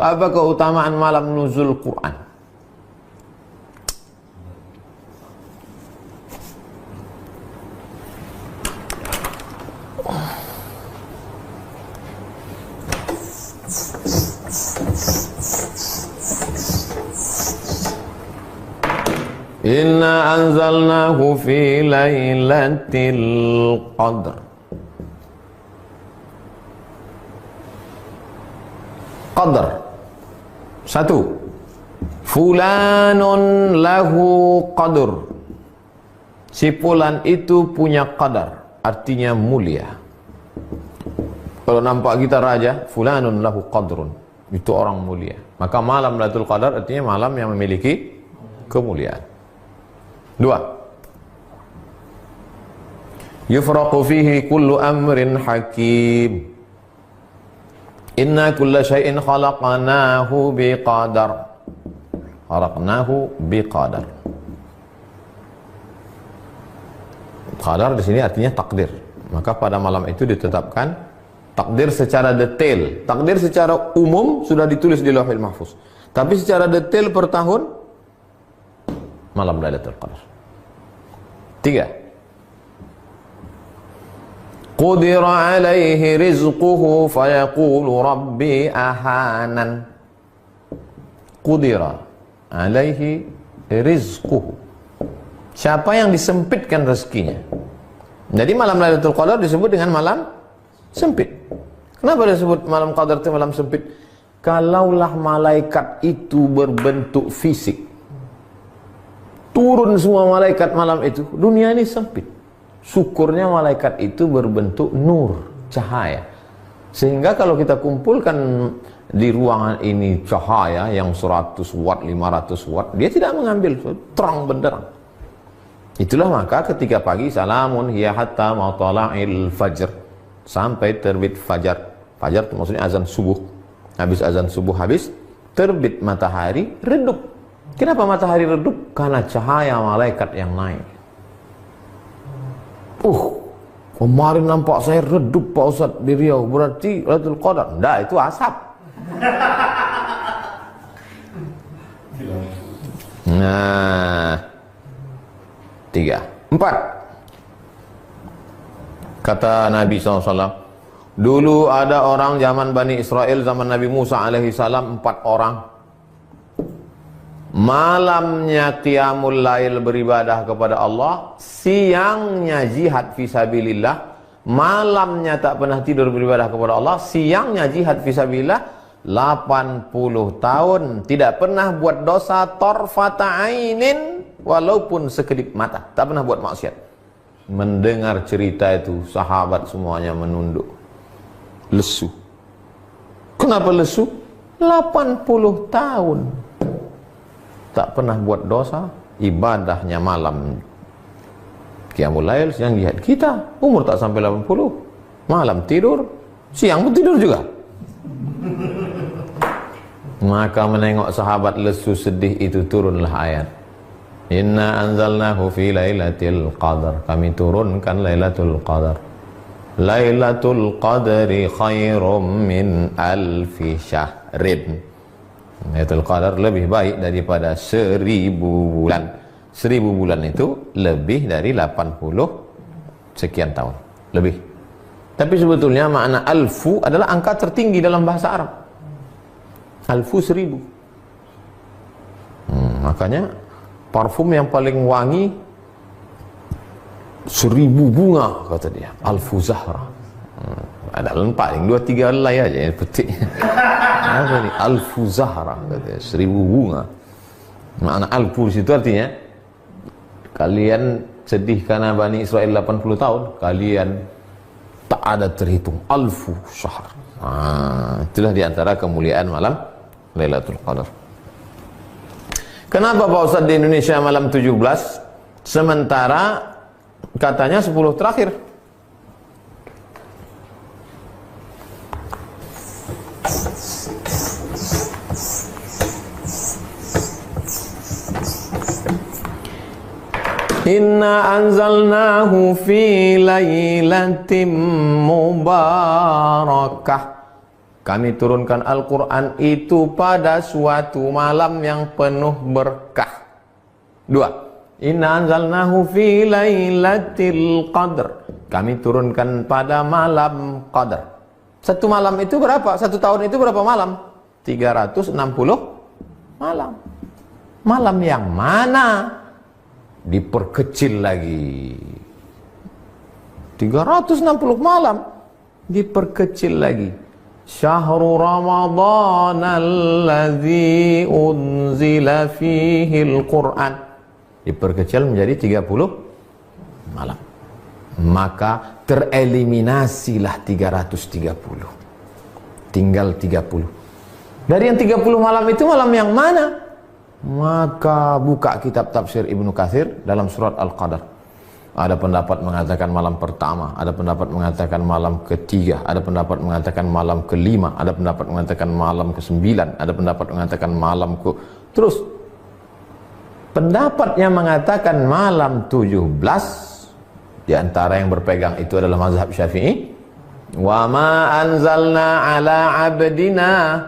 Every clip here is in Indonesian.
Apa keutamaan malam nuzul Quran? Inna anzalnahu fi lailatul qadr. Qadr. Satu. Fulanun lahu qadr. Si fulan itu punya qadar, artinya mulia. Kalau nampak kita raja, fulanun lahu qadrun, itu orang mulia. Maka malam Lailatul Qadar artinya malam yang memiliki kemuliaan. Dua. Yufraqu fihi kullu amrin hakim. Inna kulla syai'in khalaqnahu biqadar. Khalaqnahu biqadar. Qadar di sini artinya takdir. Maka pada malam itu ditetapkan takdir secara detail. Takdir secara umum sudah ditulis di Lauhul Mahfuz. Tapi secara detail per tahun malam Lailatul Qadar. 3. Qudira alaihi rizquhu fayaqulu rabbi ahanan. Qudira alaihi rizquhu. Siapa yang disempitkan rezekinya? Jadi malam Lailatul Qadar disebut dengan malam sempit. Kenapa disebut malam Qadar itu malam sempit? Kalaulah malaikat itu berbentuk fisik, turun semua malaikat malam itu, dunia ini sempit. Syukurnya malaikat itu berbentuk nur, cahaya. Sehingga kalau kita kumpulkan di ruangan ini cahaya yang 100 watt, 500 watt, dia tidak mengambil, terang benderang. Itulah maka ketika pagi, salamun hiya hatta matla'il fajr, sampai terbit fajar. Fajar itu maksudnya azan subuh. Habis azan subuh, habis terbit matahari, redup. Kenapa matahari redup? Karena cahaya malaikat yang naik. Kemarin nampak saya redup Pak Ustadz di Riau, berarti Lailatul Qadar. Enggak, itu asap. Nah, 3. 4. Kata Nabi SAW, dulu ada orang zaman Bani Israel, zaman Nabi Musa alaihissalam, 4 orang. Malamnya qiyamul lail beribadah kepada Allah, siangnya jihad fisabilillah. Malamnya tak pernah tidur beribadah kepada Allah, siangnya jihad fisabilillah. 80 tahun tidak pernah buat dosa torfata ainin, walaupun sekedip mata, tak pernah buat maksiat. Mendengar cerita itu, sahabat semuanya menunduk, lesu. Kenapa lesu? 80 tahun tak pernah buat dosa, ibadahnya malam qiyamul lail, siang jihad. Kita umur tak sampai 80, malam tidur, siang pun tidur juga. Maka menengok sahabat lesu sedih itu, turunlah ayat, Inna anzalnahu fi lailatul qadar. Kami turunkan Lailatul Qadar. Lailatul Qadri khairum min alfi syahrin. Lailatul Qadar lebih baik daripada 1000 bulan. 1000 bulan itu lebih dari 80 sekian tahun. Lebih. Tapi sebetulnya makna alfu adalah angka tertinggi dalam bahasa Arab. Alfu 1000. Makanya parfum yang paling wangi 1000 bunga, kata dia, Alfu Zahra. Ada paling 2-3 helai aja yang petik. Apa ni? Alfu Zahra, katanya, 1000 bunga. Makna alfu situ artinya kalian sedih karena Bani Israel 80 tahun, kalian tak ada terhitung alfu syahr. Itulah diantara kemuliaan malam Lailatul Qadar. Kenapa Pak Ustadz di Indonesia malam 17, sementara katanya 10 terakhir? Inna anzalnahu fi lailatin mubarakah. Kami turunkan Al-Quran itu pada suatu malam yang penuh berkah. 2. Inna anzalnahu fi lailatul qadr. Kami turunkan pada malam qadar. Satu malam itu berapa? Satu tahun itu berapa malam? 360 malam. Malam yang mana? Diperkecil lagi. 360 malam diperkecil lagi. Syahrul Ramadan alladzi unzila fihi al-Quran diperkecil menjadi 30 malam. Maka tereliminasilah 330. Tinggal 30. Dari yang 30 malam itu malam yang mana? Maka buka kitab tafsir Ibnu Katsir dalam surat Al-Qadar. Ada pendapat mengatakan malam pertama, ada pendapat mengatakan malam ketiga, ada pendapat mengatakan malam kelima, ada pendapat mengatakan malam ke-9, ada pendapat mengatakan malam ke... Terus pendapatnya mengatakan malam 17. Di antara yang berpegang itu adalah mazhab Syafi'i. Wa ma anzalna ala abdina,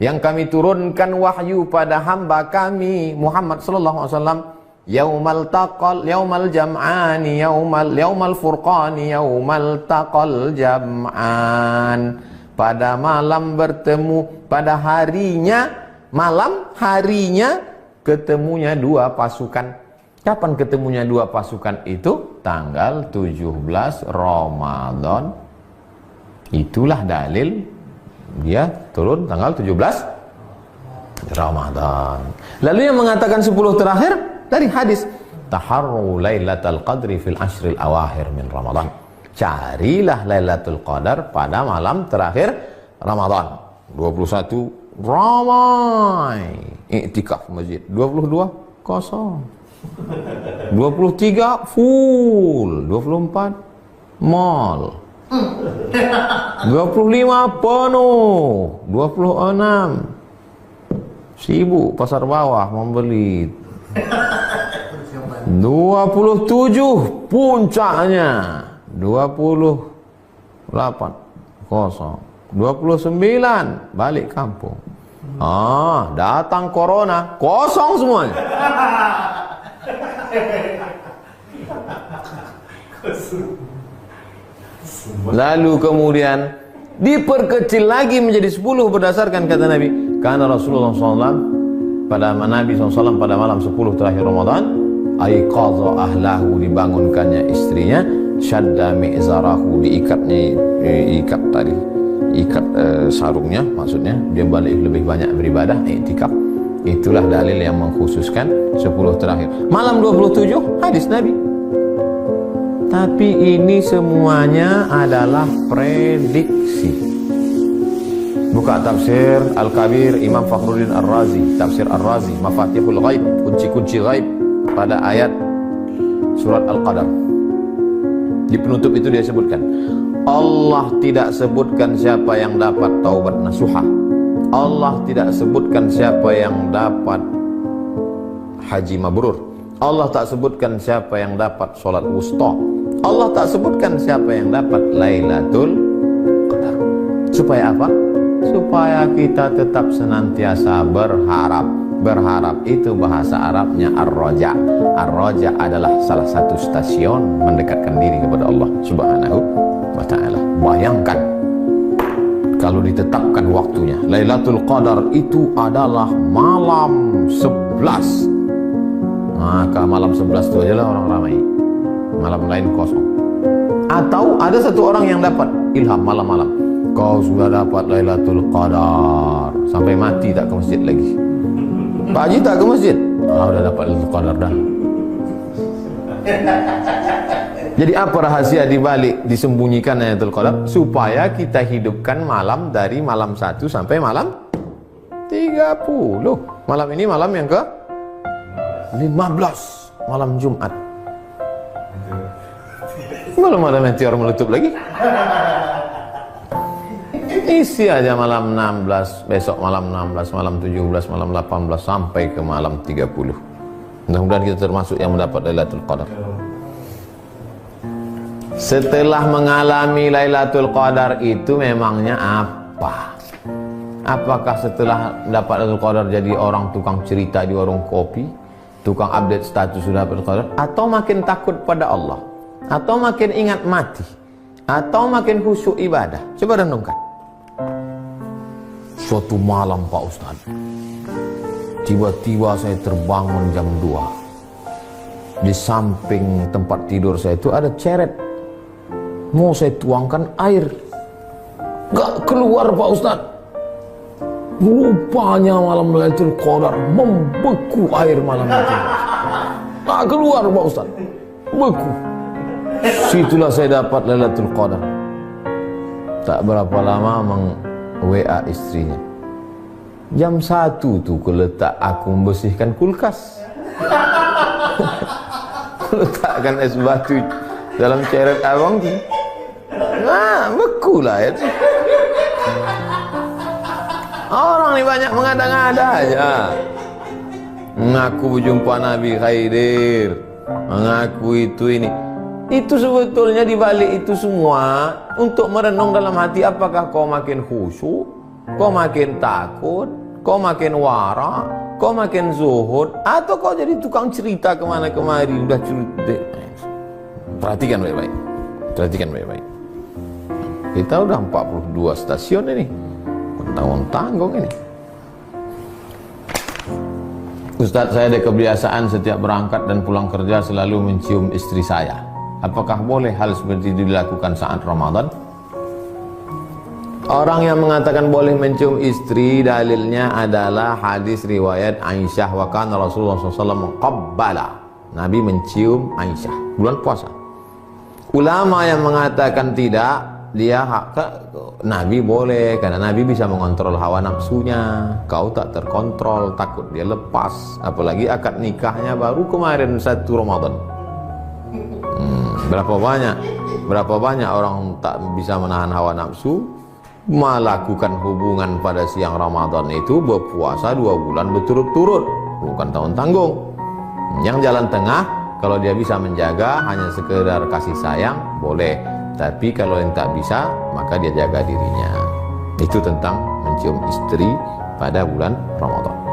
yang kami turunkan wahyu pada hamba kami Muhammad sallallahu alaihi wasallam, yaumal jam'ani, yaumal furqani, yaumal taqal jam'an, pada malam bertemu, pada harinya, malam harinya ketemunya dua pasukan. Kapan ketemunya dua pasukan itu? Tanggal 17 Ramadan. Itulah dalil dia turun tanggal 17 Ramadan. Lalu yang mengatakan 10 terakhir dari hadis, taharru lailatul qadri fil ashril awakhir min Ramadan. Carilah Lailatul Qadar pada malam terakhir Ramadan. 21 ramai iktikaf masjid, 22 kosong, 23 full, 24 mall, 25 penuh, 26 sibuk pasar bawah membeli, 27 puncaknya, 28 kosong, 29 balik kampung. Datang corona, kosong semuanya. Lalu kemudian diperkecil lagi menjadi 10 berdasarkan kata Nabi. Karena Rasulullah SAW pada Nabi SAW pada malam 10 terakhir Ramadan, aiqadha ahlahu, dibangunkannya istrinya, syadda mi'zarahu, diikat tadi, ikat sarungnya, maksudnya dia balik lebih banyak beribadah, iktikaf. Itulah dalil yang mengkhususkan 10 terakhir. Malam 27 hadis Nabi. Tapi ini semuanya adalah prediksi. Buka tafsir Al-Kabir Imam Fakhruddin Ar-Razi, tafsir Ar-Razi, Mafatihul Ghaib, kunci-kunci ghaib, pada ayat surat Al-Qadar. Di penutup itu dia sebutkan, Allah tidak sebutkan siapa yang dapat taubat nasuha. Allah tidak sebutkan siapa yang dapat haji mabrur. Allah tak sebutkan siapa yang dapat sholat wusta. Allah tak sebutkan siapa yang dapat Lailatul Qadar. Supaya apa? Supaya kita tetap senantiasa berharap. Berharap itu bahasa Arabnya ar-raja. Ar-raja adalah salah satu stasiun mendekatkan diri kepada Allah Subhanahu wa ta'ala. Bayangkan kalau ditetapkan waktunya. Lailatul Qadar itu adalah malam 11. Maka malam 11 itu adalah orang ramai, malam lain kosong. Atau ada satu orang yang dapat ilham malam-malam, kau sudah dapat Lailatul Qadar, sampai mati tak ke masjid lagi. Pak Haji tak ke masjid, udah dapat Lailatul Qadar dah. Jadi apa rahasia dibalik disembunyikan Lailatul Qadar? Supaya kita hidupkan malam dari malam 1 sampai malam 30. Malam ini malam yang ke 15, malam Jumat. Belum ada meteor meletup lagi. Isi aja malam 16, besok malam 16, malam 17, malam 18 sampai ke malam 30. Mudah-mudahan kita termasuk yang mendapat Lailatul Qadar. Setelah mengalami Lailatul Qadar itu memangnya apa? Apakah setelah dapat Lailatul Qadar jadi orang tukang cerita di warung kopi, tukang update status sudah dapat Lailatul Qadar, atau makin takut pada Allah, atau makin ingat mati, atau makin khusyuk ibadah? Coba renungkan. Suatu malam Pak Ustaz, tiba-tiba saya terbangun jam 2. Di samping tempat tidur saya itu ada ceret. Mau saya tuangkan air, gak keluar Pak Ustaz. Rupanya malam Lailatul Qadar membeku air malam itu. Tak keluar Pak Ustaz, beku. Situlah saya dapat Lailatul Qadar. Tak berapa lama meng-WA istrinya. Jam 1 tuh keletak aku membersihkan kulkas. Letakkan es batu dalam ceret abang tu. Nah, beku lah ya. Orang ni banyak mengada-ngada aja. Mengaku berjumpa Nabi Khaidir, mengaku itu ini. Itu sebetulnya dibalik itu semua untuk merenung dalam hati, apakah kau makin khusyuk, kau makin takut, kau makin wara, kau makin zuhud, atau kau jadi tukang cerita kemana kemari, udah cerita. Perhatikan baik-baik, perhatikan baik-baik. Kita udah 42 stasiun ini, tanggung ini. Ustadz, saya ada kebiasaan setiap berangkat dan pulang kerja selalu mencium istri saya. Apakah boleh hal seperti itu dilakukan saat Ramadan? Orang yang mengatakan boleh mencium istri, dalilnya adalah hadis riwayat Aisyah, wa kana Rasulullah SAW qabbala. Nabi mencium Aisyah bulan puasa. Ulama yang mengatakan tidak, dia Nabi boleh, karena Nabi bisa mengontrol hawa nafsunya. Kau tak terkontrol, takut dia lepas. Apalagi akad nikahnya baru kemarin 1 Ramadan. Berapa banyak orang tak bisa menahan hawa nafsu, melakukan hubungan pada siang Ramadan itu, berpuasa 2 bulan berturut-turut, bukan tanggung-tanggung. Yang jalan tengah, kalau dia bisa menjaga hanya sekedar kasih sayang, boleh. Tapi kalau yang tak bisa, maka dia jaga dirinya. Itu tentang mencium istri pada bulan Ramadan.